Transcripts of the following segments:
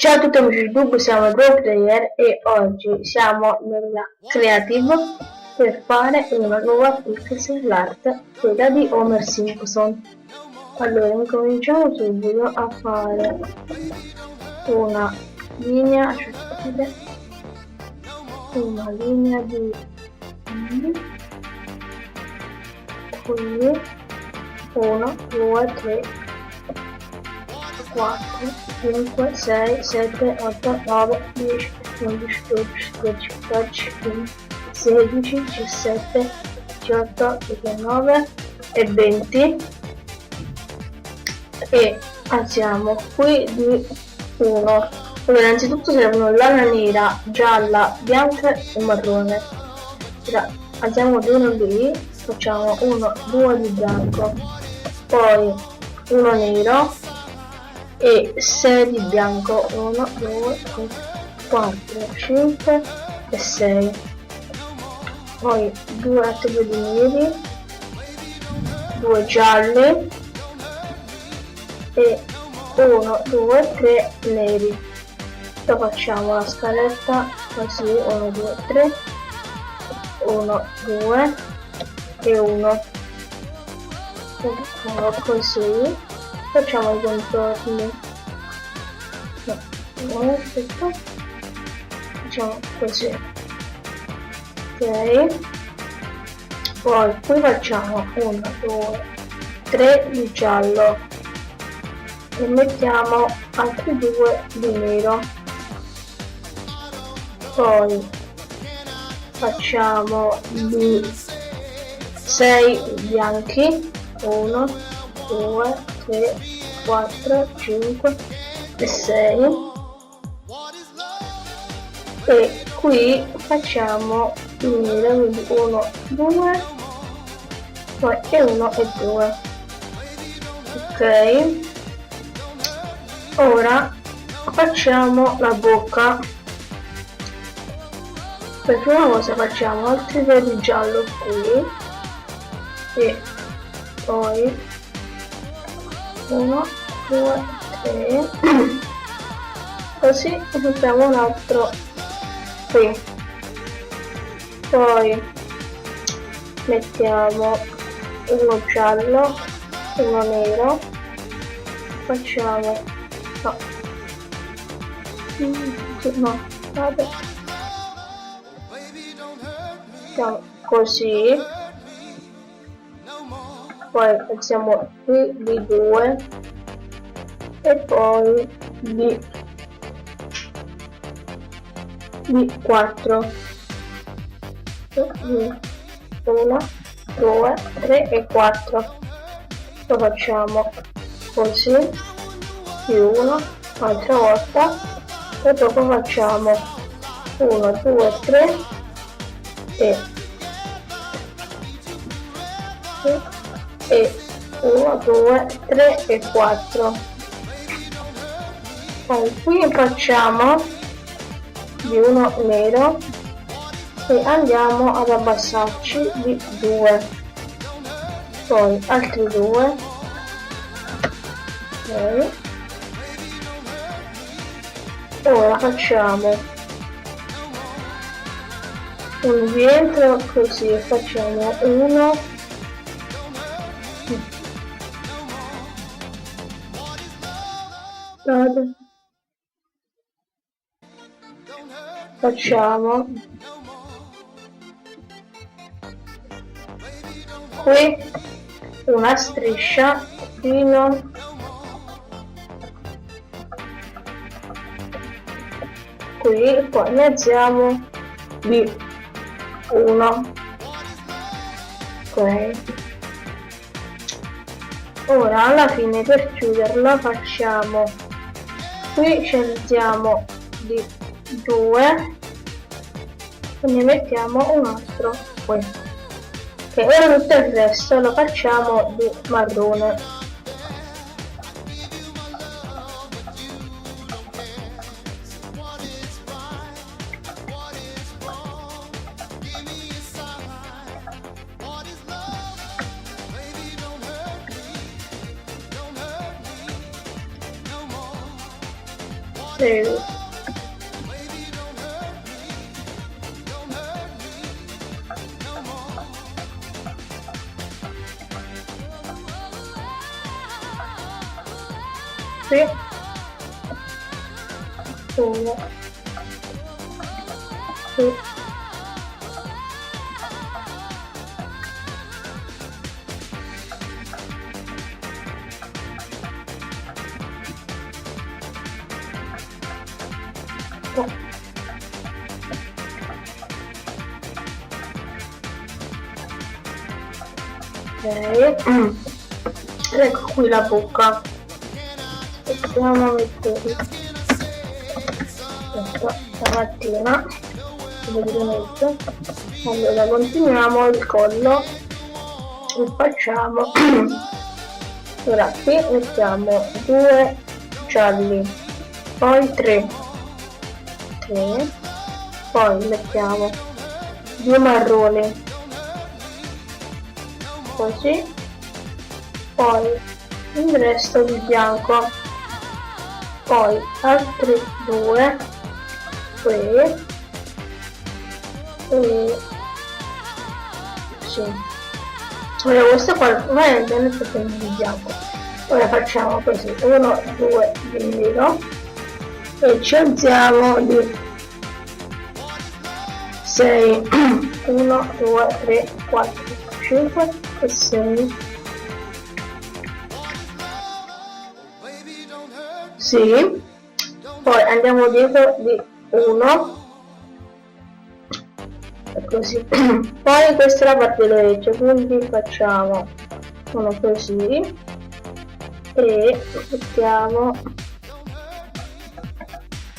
Ciao a tutti amici di YouTube, siamo Pro Player e oggi siamo nella Creative per fare una nuova pixel art, quella di Homer Simpson. Allora, incominciamo subito a fare una linea, aspettate, una linea di qui, 1, 2, 3, 4, 5, 6, 7, 8, 9, 10, 11, 12, 13, 14, 15, 16, 17, 18, 19 e 20 e alziamo qui di 1. Allora, innanzitutto servono lana nera, gialla, bianca e marrone. Ora, alziamo di 1 lì, facciamo 1, 2 di bianco, poi 1 nero e 6 di bianco, 1, 2, 3, 4, 5 e 6, poi 2 altri di neri, 2 gialli e 1, 2, 3 neri. Poi facciamo la scaletta così, 1, 2, 3, 1, 2 e 1, così. Facciamo i contorni, no, aspetta, facciamo così, ok, poi qui facciamo 1, 2, 3 di giallo e mettiamo altri 2 di nero, poi facciamo di 6 bianchi, 1, 2, 3, 4, 5 e 6 e qui facciamo il nero, quindi 1, 2 poi e 1 e 2, ok. Ora facciamo la bocca. Per prima cosa facciamo altri 2 di giallo qui e poi 1, 2, 3, così mettiamo un altro qui, poi mettiamo uno giallo, uno nero, facciamo no, vabbè, facciamo così, poi facciamo qui di 2 e poi di 4, 1, 2, 3 e 4, lo facciamo così, più 1, un'altra volta e dopo facciamo 1, 2, 3 e 1, 2, 3 e 4. Poi qui facciamo di 1 nero e andiamo ad abbassarci di 2, poi altri 2, ok. Ora facciamo un rientro così e facciamo 1, facciamo qui una striscia fino qui, poi ne alziamo di 1, ok. Ora alla fine per chiuderla facciamo qui, ci alziamo di 2 e ne mettiamo un altro qui, e ora tutto il resto lo facciamo di marrone. 3, sì, 1, sì, ok. Ecco qui la bocca. Possiamo mettere stamattina vedrete. Allora continuiamo il collo e facciamo ora qui mettiamo 2 gialli, poi 3, poi mettiamo 2 marroni così, poi il resto di bianco, poi altri 2 qui e sì, ora questo qua va bene perché di bianco. Ora facciamo così 1 2 di nero e ci alziamo di 6 1 2 3 4 5 e 6. Sì, poi andiamo dietro di 1 così. Poi questa è la parte dell'orecchio, quindi facciamo uno così e mettiamo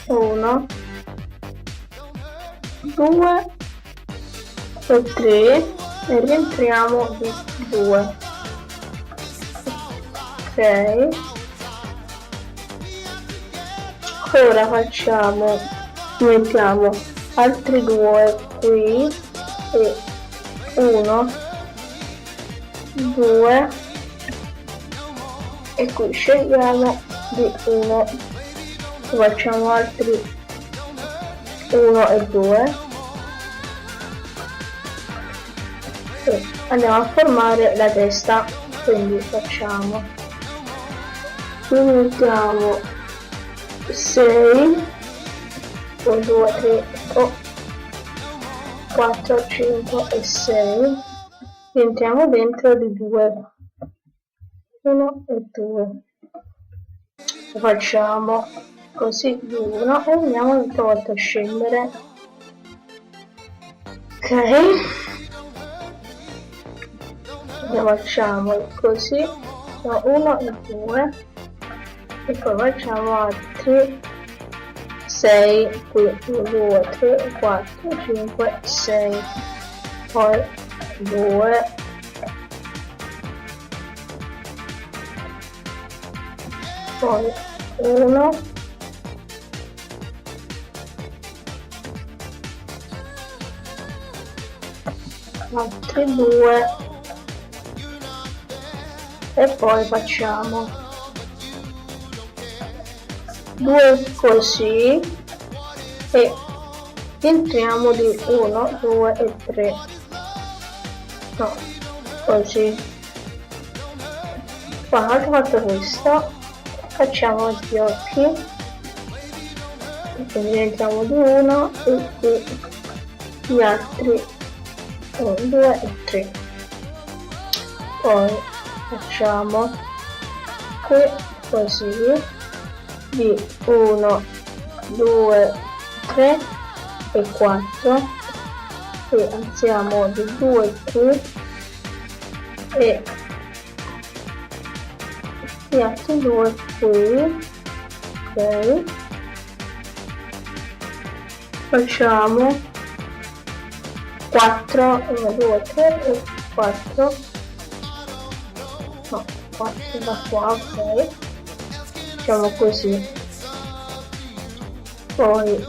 1 2 e 3 e rientriamo di 2, ok. Ora facciamo, mettiamo altri 2 qui e 1 2 e qui scegliamo di 1, facciamo altri 1 e 2 e andiamo a formare la testa, quindi facciamo, qui mettiamo 6 1 2 3 4 5 e 6, entriamo dentro di 2 1 e 2, facciamo così di 1 e andiamo tutta volta a scendere, ok. E facciamo così 1 e 2 e poi facciamo altri 6 qui 1 2 3 4 5 6, poi 2 poi 1 altri 2 e poi facciamo 2 così e entriamo di 1 2 e 3, no, così. Poi una volta fatto questo facciamo gli occhi, quindi entriamo di 1 e qui gli altri 1 2 e 3, poi facciamo qui così di 1 2 3 e 4 e alziamo di 2 qui e gli altri 2 qui, ok. Facciamo 4 1 2 3 e 4, no, 4 da qua, ok, facciamo così, poi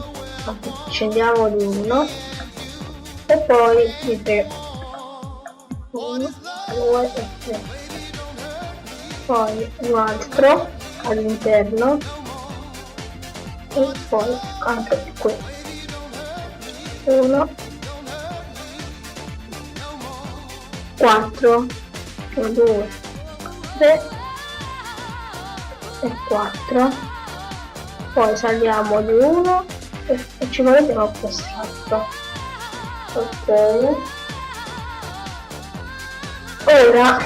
scendiamo di 1 e poi di 3 1 2 e 3, poi un altro all'interno e poi anche qui 1 4 2 3 e 4, poi saliamo di 1 e ci mettiamo a passato. Ok, ora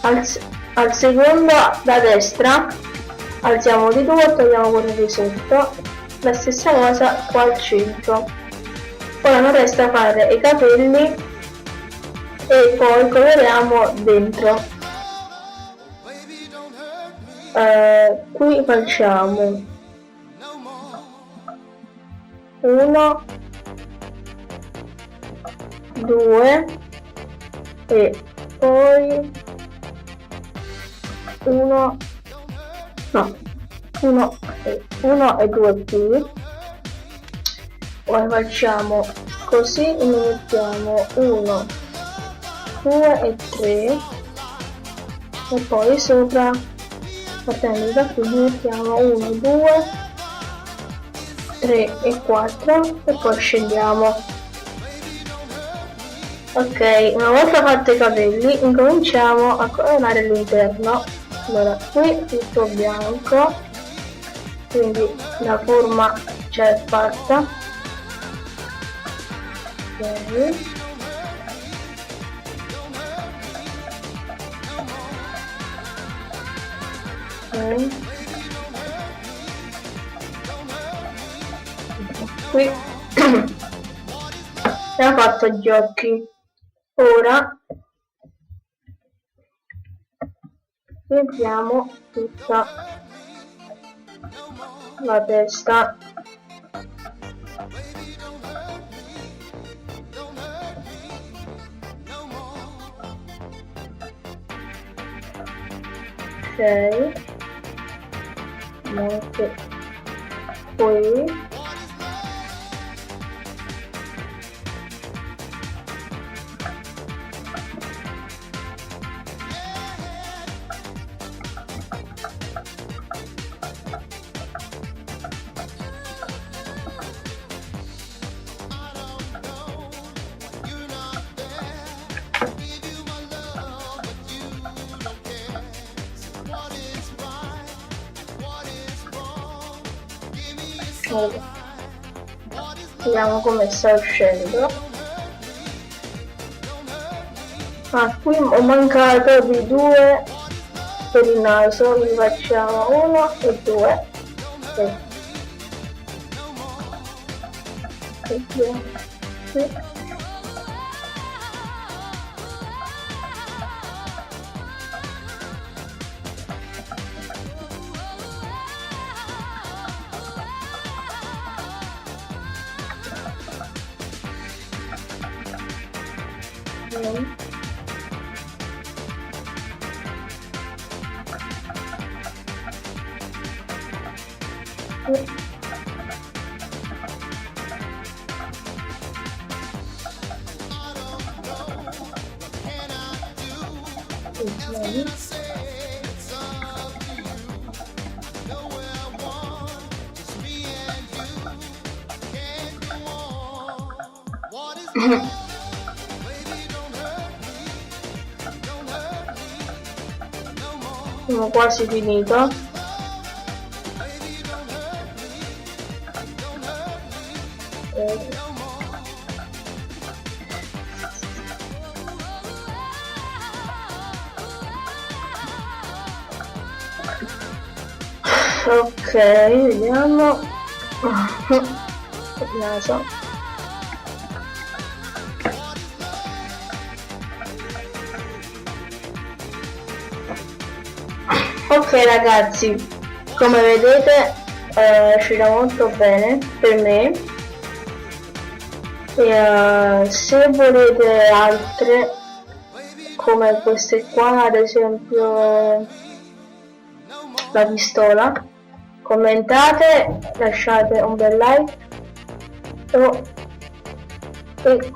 al secondo da destra alziamo di 2 e togliamo quello di sotto, la stessa cosa qua al centro. Ora non resta fare i capelli e poi coloriamo dentro. Qui facciamo 1 2 e poi 1 e 2 qui, poi facciamo così e ne mettiamo 1 2 e 3 e poi sopra, partendo da qui, mettiamo 1 2 3 e 4 e poi scendiamo. Ok, una volta fatti i capelli incominciamo a colorare l'interno. Allora, qui tutto bianco, quindi la forma già è fatta. Ok, qui abbiamo fatto gli occhi. Ora riempiamo tutta la testa. Ok, anche qui. Vediamo come sta uscendo. Qui ho mancato di 2 per il naso, quindi facciamo 1 e 2 e 2. Siamo quasi finito. Ok, vediamo. Naso. Ok ragazzi, come vedete è uscita molto bene per me. E, se volete altre come queste qua, ad esempio la pistola, commentate, lasciate un bel like e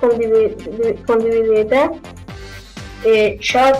condividete e ciao.